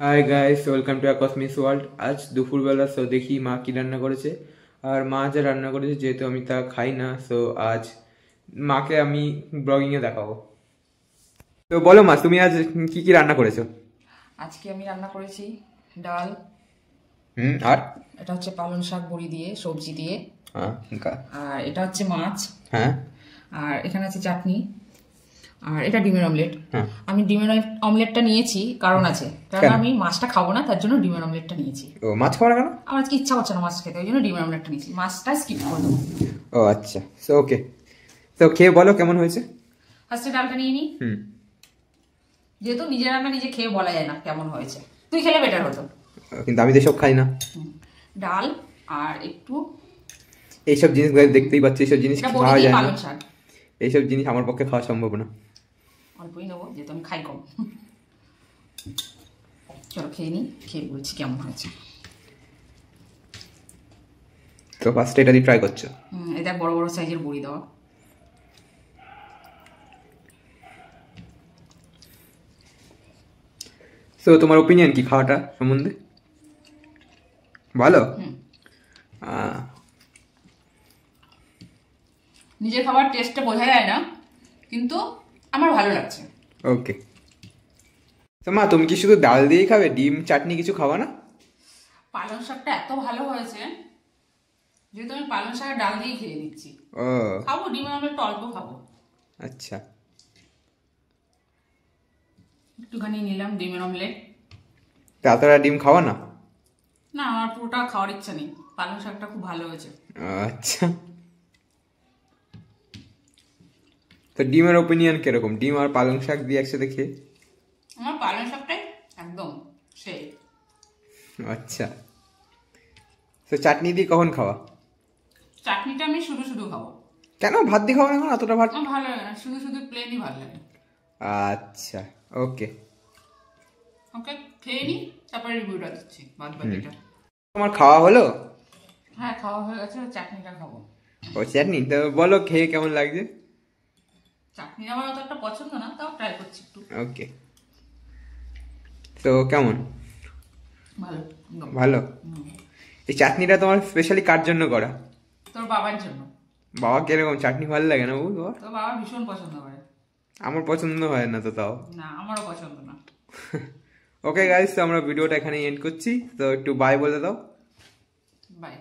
High guys, welcome to আকসমিস world. আজ দুপুরবেলা দেখি মা কি রান্না করেছে। আর মা যা রান্না করেছে, যেহেতু আমি তা খাই না, আজ মাকে আমি ব্লগিংয়ে দেখাবো। তো বলো মা, তুমি আজ কি কি রান্না করেছো? আজকে আমি রান্না করেছি ডাল। আর এটা হচ্ছে পালং শাক বড়ি দিয়ে, সবজি দিয়ে। হ্যাঁ। আর এটা হচ্ছে মাছ। হ্যাঁ। আর এখানে আছে চাটনি। আর এটা ডিমের অমলেট। হ্যাঁ। আমি ডিমের অমলেটটা নিয়েছি কারণ আছে, কারণ আমি মাছটা খাবো না, তার জন্য ডিমের অমলেটটা নিয়েছি। ও, মাছ খাওয়া না কেন? আমার আজকে ইচ্ছা করছে না মাছ খেতে, ওই জন্য ডিমের অমলেটটা নিয়েছি, মাছটা স্কিপ করে দেবো। ও আচ্ছা, ওকে। তো খেয়ে বলো কেমন হয়েছে। ফার্স্টে ডালটা নিয়ে নিই। যেহেতু নিজের রান্না নিজে খেয়ে বলা যায় না কেমন হয়েছে, তুই খেলে বেটার হতো। কিন্তু আমি তো সব খাই না। ডাল আর একটু এইসব জিনিস দেখতেই পাচ্ছি, এইসব জিনিস খাওয়া যায় না। এইসব জিনিস আমার পক্ষে খাওয়া সম্ভব না। অল্পই নেবো যেহেতু আমি খাই কম। চলো খেয়ে নিই, খেয়ে বলছি কেমন হয়েছে। তো ফার্স্টে এটা দিয়ে ট্রাই করছো? এটা বড় বড় সাইজের বড়ি দেওয়া। তো তোমার ওপিনিয়ন কি খাওয়াটা সম্বন্ধে? ভালো। নিজের খাবার টেস্টটা বোঝা যায় না, কিন্তু আমার ভালো লাগছে। ওকে। তো মা, তুমি কি শুধু ডাল দিয়েই খাবে? ডিম চাটনি কিছু খাওয়া না? পালং শাকটা এত ভালো হয়েছে, যেহেতু আমি পালং শাক ডাল দিয়েই খেয়ে নিচ্ছি। ও খাবো, ডিমের অমলেট অল্প খাবো। আচ্ছা। একটুখানি নিলাম ডিমের অমলেট। তাছাড়া ডিম খাওয়া না? না, আমার পুরোটা খাওয়ার ইচ্ছা নেই, পালং শাকটা খুব ভালো হয়েছে। আচ্ছা। তো ডিমের ওপিনিয়ন কিরকম, ডিম আর পালং শাক দিয়ে একসাথে খেয়ে? আমার পালং শাকটাই একদম সেই। আচ্ছা। তো চাটনি দিয়ে কখন খাওয়া? চাটনিটা আমি শুধু শুধু খাবো। কেন ভাত দিয়ে খাওয়া না এখন এতটা ভাত? আমার ভালো লাগে না, শুধু শুধু প্লেনই ভালো লাগে। আচ্ছা, ওকে। ওকে, খেয়ে নি, তারপরে রিভিউটা দিচ্ছি বাদ বাকিটা। তোমার খাওয়া হলো? হ্যাঁ, খাওয়া হয়ে গেছে, চাটনিটা খাবো। ও চাটনি, তো বলো খেয়ে কেমন লাগছে। চাটনি আমার অত একটা পছন্দ না, তাও ট্রাই করছি একটু। ওকে। তো কেমন? ভালো, ভালো। এই চাটনিটা তোমার স্পেশালি কার জন্য করা? তোর বাবার জন্য। বাবা কিরকম চাটনি ভালো লাগে না? বাবা, তোর বাবা ভীষণ পছন্দ করে। আমার পছন্দ হয় না তো তাও। না, আমারও পছন্দ না। ওকে গাইস, তো আমরা ভিডিওটা এখানে এন্ড করছি, তো একটু বাই বলে দাও। বাই।